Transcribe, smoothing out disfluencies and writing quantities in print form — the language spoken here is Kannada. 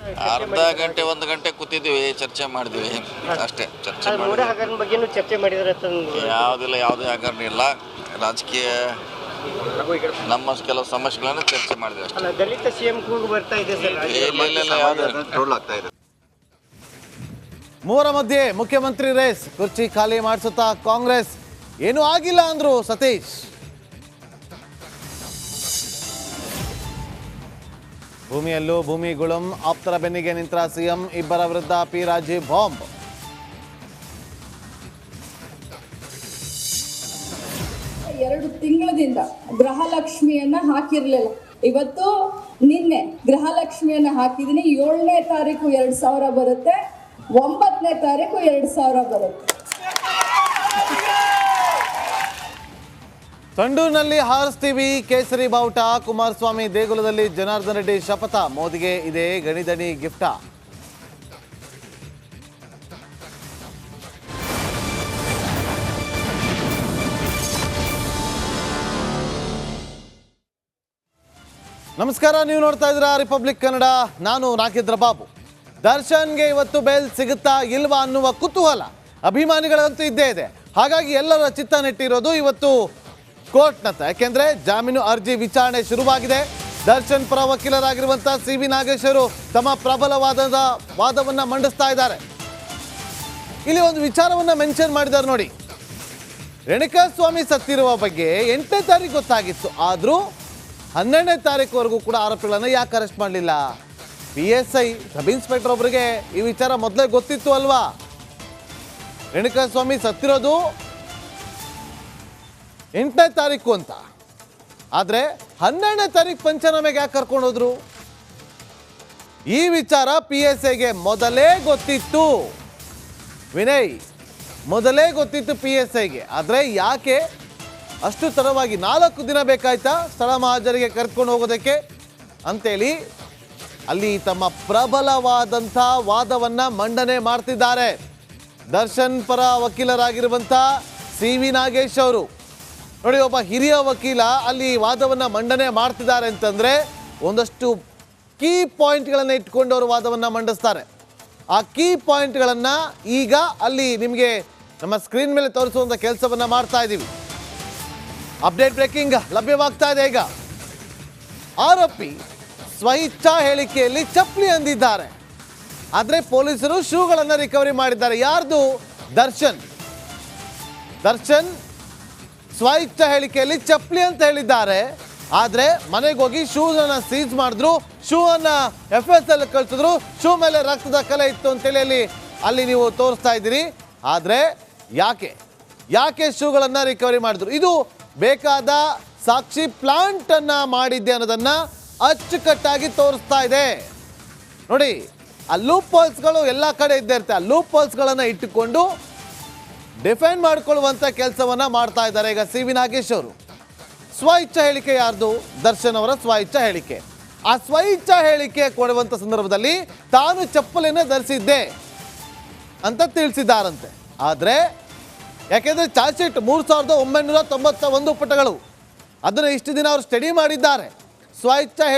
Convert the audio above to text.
ಅರ್ಧ ಗಂಟೆ 1 ಗಂಟೆ ಕೂತಿದ್ದೀವಿ, ಚರ್ಚೆ ಮಾಡಿದ್ವಿ ಅಷ್ಟೇ. ಚರ್ಚೆ ಮೋಡ ಹಗರಣ ಬಗ್ಗೆನೂ ಚರ್ಚೆ ಮಾಡಿದ್ರೆ ಯಾವುದೇ ಹಗರಣ ಇಲ್ಲ. ರಾಜಕೀಯ ನಮ್ಮ ಕೆಲವು ಸಮಸ್ಯೆಗಳನ್ನು ಚರ್ಚೆ ಮಾಡಿದ್ವಿ ಅಷ್ಟೇ. ದಲಿತ ಸಿಎಂ ಕೂಗು ಬರ್ತಾ ಇದೆ ಸರ್. ಮೂವರ ಮಧ್ಯೆ ಮುಖ್ಯಮಂತ್ರಿ ರೇಸ್, ಕುರ್ಚಿ ಖಾಲಿ ಮಾಡಿಸುತ್ತಾ ಕಾಂಗ್ರೆಸ್. ಏನೂ ಆಗಿಲ್ಲ ಅಂದ್ರು ಸತೀಶ್. ಭೂಮಿಯಲ್ಲೂ ಭೂಮಿಗುಳಂ ಆಪ್ತರ ಬೆನ್ನಿಗೆ ನಿಂತ ಸಿಎಂ, ಇಬ್ಬರ ವಿರುದ್ಧ ಪಿ ರಾಜೀವ್ ಬಾಂಬ್. ಎರಡು ತಿಂಗಳದಿಂದ ಗೃಹಲಕ್ಷ್ಮಿಯನ್ನ ಹಾಕಿರ್ಲಿಲ್ಲ. ಇವತ್ತು ನಿನ್ನೆ ಗೃಹಲಕ್ಷ್ಮಿಯನ್ನ ಹಾಕಿದೀನಿ. 7ನೇ ತಾರೀಕು 2000 ಬರುತ್ತೆ, 9ನೇ ತಾರೀಕು 2000 ಬರುತ್ತೆ. ಸಂಡೂರಿನಲ್ಲಿ ಹಾರಿಸ್ತೀವಿ ಕೇಸರಿ ಬಾವುಟ. ಕುಮಾರಸ್ವಾಮಿ ದೇಗುಲದಲ್ಲಿ ಜನಾರ್ದನ್ ರೆಡ್ಡಿ ಶಪಥ. ಮೋದಿಗೆ ಇದೇ ಗಣಿದಣಿ ಗಿಫ್ಟ. ನಮಸ್ಕಾರ, ನೀವು ನೋಡ್ತಾ ಇದ್ದೀರಾ ರಿಪಬ್ಲಿಕ್ ಕನ್ನಡ. ನಾನು ನಾಗೇಂದ್ರ ಬಾಬು. ದರ್ಶನ್ಗೆ ಇವತ್ತು ಬೇಲ್ ಸಿಗುತ್ತಾ ಇಲ್ವಾ ಅನ್ನುವ ಕುತೂಹಲ ಅಭಿಮಾನಿಗಳಂತೂ ಇದ್ದೇ ಇದೆ. ಹಾಗಾಗಿ ಎಲ್ಲರ ಚಿತ್ತ ನೆಟ್ಟಿರೋದು ಇವತ್ತು ಕೋರ್ಟ್ನತ್ತ. ಯಾಕೆಂದ್ರೆ ಜಾಮೀನು ಅರ್ಜಿ ವಿಚಾರಣೆ ಶುರುವಾಗಿದೆ. ದರ್ಶನ್ ಪರ ವಕೀಲರಾಗಿರುವಂತಹ CV ನಾಗೇಶ್ ಅವರು ತಮ್ಮ ಪ್ರಬಲವಾದ ವಾದವನ್ನ ಮಂಡಿಸ್ತಾ ಇದ್ದಾರೆ. ಇಲ್ಲಿ ಒಂದು ವಿಚಾರವನ್ನ ಮೆನ್ಷನ್ ಮಾಡಿದ್ದಾರೆ ನೋಡಿ. ರೇಣುಕಾಸ್ವಾಮಿ ಸತ್ತಿರುವ ಬಗ್ಗೆ 8ನೇ ತಾರೀಕು ಗೊತ್ತಾಗಿತ್ತು. ಆದರೂ 12ನೇ ತಾರೀಕುವರೆಗೂ ಕೂಡ ಆರೋಪಿಗಳನ್ನು ಯಾಕೆ ಅರೆಸ್ಟ್ ಮಾಡಲಿಲ್ಲ? PSI ಸಬ್ ಇನ್ಸ್ಪೆಕ್ಟರ್ ಒಬ್ಬರಿಗೆ ಈ ವಿಚಾರ ಮೊದಲೇ ಗೊತ್ತಿತ್ತು ಅಲ್ವಾ? ರೇಣುಕಾಸ್ವಾಮಿ ಸತ್ತಿರೋದು 8ನೇ ತಾರೀಕು ಅಂತ. ಆದರೆ 12ನೇ ತಾರೀಕು ಪಂಚನಾಮೆಗೆ ಯಾಕೆ ಕರ್ಕೊಂಡು ಹೋದ್ರು? ಈ ವಿಚಾರ PSIಗೆ ಮೊದಲೇ ಗೊತ್ತಿತ್ತು ವಿನಯ್, ಮೊದಲೇ ಗೊತ್ತಿತ್ತು PSIಗೆ. ಆದರೆ ಯಾಕೆ ಅಷ್ಟು ತಡವಾಗಿ 4 ದಿನ ಬೇಕಾಯ್ತಾ ಸ್ಥಳ ಮಹಾಜರಿಗೆ ಕರ್ಕೊಂಡು ಹೋಗೋದಕ್ಕೆ ಅಂತೇಳಿ ಅಲ್ಲಿ ತಮ್ಮ ಪ್ರಬಲವಾದಂಥ ವಾದವನ್ನು ಮಂಡನೆ ಮಾಡ್ತಿದ್ದಾರೆ ದರ್ಶನ್ ಪರ ವಕೀಲರಾಗಿರುವಂಥ CV ನಾಗೇಶ್ ಅವರು. ನೋಡಿ, ಒಬ್ಬ ಹಿರಿಯ ವಕೀಲ ಅಲ್ಲಿ ವಾದವನ್ನು ಮಂಡನೆ ಮಾಡ್ತಿದ್ದಾರೆ ಅಂತಂದರೆ ಒಂದಷ್ಟು ಕೀ ಪಾಯಿಂಟ್ಗಳನ್ನು ಇಟ್ಕೊಂಡು ಅವರು ವಾದವನ್ನು ಮಂಡಿಸ್ತಾರೆ. ಆ ಕೀ ಪಾಯಿಂಟ್ಗಳನ್ನು ಈಗ ಅಲ್ಲಿ ನಿಮಗೆ ನಮ್ಮ ಸ್ಕ್ರೀನ್ ಮೇಲೆ ತೋರಿಸುವಂಥ ಕೆಲಸವನ್ನು ಮಾಡ್ತಾ ಇದ್ದೀವಿ. ಅಪ್ಡೇಟ್ ಬ್ರೇಕಿಂಗ್ ಲಭ್ಯವಾಗ್ತಾ ಇದೆ ಈಗ. ಆರೋಪಿ ಸ್ವಇಚ್ಛಾ ಹೇಳಿಕೆಯಲ್ಲಿ ಚಪ್ಪಲಿ ಅಂದಿದ್ದಾರೆ. ಆದರೆ ಪೊಲೀಸರು ಶೂಗಳನ್ನು ರಿಕವರಿ ಮಾಡಿದ್ದಾರೆ. ಯಾರ್ದು? ದರ್ಶನ್ ಸ್ವಇಚ್ಛಾ ಹೇಳಿಕೆಯಲ್ಲಿ ಚಪ್ಪಲಿ ಅಂತ ಹೇಳಿದ್ದಾರೆ. ಆದರೆ ಮನೆಗೆ ಹೋಗಿ ಶೂಸನ್ನು ಸೀಸ್ ಮಾಡಿದ್ರು, ಶೂ ಅನ್ನ FSL ಕಳಿಸಿದ್ರು. ಶೂ ಮೇಲೆ ರಕ್ತದ ಕಲೆ ಇತ್ತು ಅಂತೇಳಿ ಅಲ್ಲಿ ನೀವು ತೋರಿಸ್ತಾ ಇದ್ದೀರಿ. ಆದರೆ ಯಾಕೆ ಶೂಗಳನ್ನು ರಿಕವರಿ ಮಾಡಿದ್ರು? ಇದು ಬೇಕಾದ ಸಾಕ್ಷಿ ಪ್ಲಾಂಟ್ ಅನ್ನ ಮಾಡಿದ್ದೆ ಅನ್ನೋದನ್ನ ಅಚ್ಚುಕಟ್ಟಾಗಿ ತೋರಿಸ್ತಾ ಇದೆ ನೋಡಿ. ಆ ಲೂಪ್ ಹೋಲ್ಸ್ಗಳು ಎಲ್ಲ ಕಡೆ ಇದ್ದೇ ಇರುತ್ತೆ. ಆ ಲೂಪ್ ಹೋಲ್ಸ್ಗಳನ್ನು ಇಟ್ಟುಕೊಂಡು ಡಿಫೆಂಡ್ ಮಾಡಿಕೊಳ್ಳುವಂಥ ಕೆಲಸವನ್ನ ಮಾಡ್ತಾ ಇದ್ದಾರೆ ಈಗ CV ನಾಗೇಶ್ ಅವರು. ಸ್ವಇಚ್ಛಾ ಹೇಳಿಕೆ ಯಾರ್ದು? ದರ್ಶನ್ ಅವರ ಸ್ವಇಚ್ಛಾ ಹೇಳಿಕೆ. ಆ ಸ್ವಇಚ್ಛಾ ಹೇಳಿಕೆ ಕೊಡುವಂಥ ಸಂದರ್ಭದಲ್ಲಿ ತಾನು ಚಪ್ಪಲಿನ ಧರಿಸಿದ್ದೆ ಅಂತ ತಿಳಿಸಿದ್ದಾರಂತೆ. ಆದರೆ ಯಾಕೆಂದರೆ ಚಾರ್ಜ್ ಶೀಟ್ 3991 ಪುಟಗಳು, ಅದನ್ನು ಇಷ್ಟು ದಿನ ಅವರು ಸ್ಟಡಿ ಮಾಡಿದ್ದಾರೆ. ಸ್ವಇಚ್ಛಾ